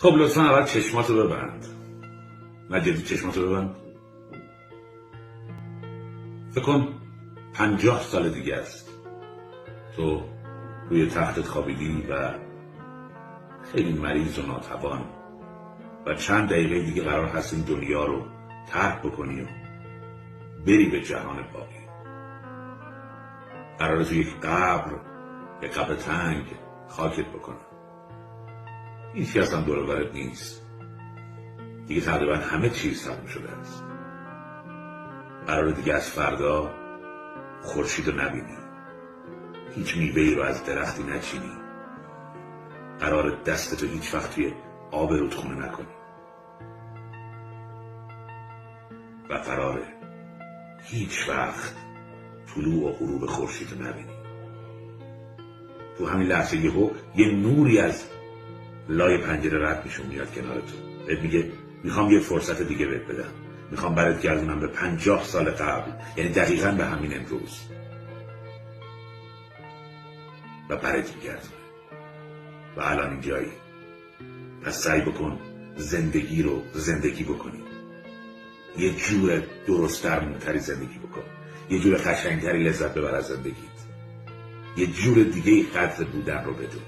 خب لطفا اول چشماتو ببند. نه جدی چشماتو ببند. فکر کن 50 سال دیگه است تو روی تختت خوابیدی و خیلی مریض و ناتوان و چند دقیقه دیگه قرار هست این دنیا رو ترک بکنی و بری به جهان باقی. قراره تو یک قبر، یک قبر تنگ خاکت بکنن. هیچ کس هم دور و برت نیست دیگه، تقریبا همه چیز تموم شده است. قراره دیگه از فردا خورشید رو نبینی، هیچ میوه‌ای رو از درختی نچینی، قراره دستتو هیچ وقت توی آب رودخونه نکنی و قراره هیچ وقت طلوع و غروب خورشید رو نبینی. تو همین لحظه یه نوری از لای پنجره رد میشون میاد کنار تو، بهت میگه میخوام یه فرصت دیگه بهت بدم، میخوام برات گردونم به 50 سال قبل، یعنی دقیقاً به همین امروز، و برات میگردونه و الان اینجایی. پس سعی بکن زندگی رو زندگی بکنی، یه جور درست درمونتری زندگی بکن، یه جور قشنگتری لذت ببر از زندگیت، یه جور دیگه قدر بودن رو بدون.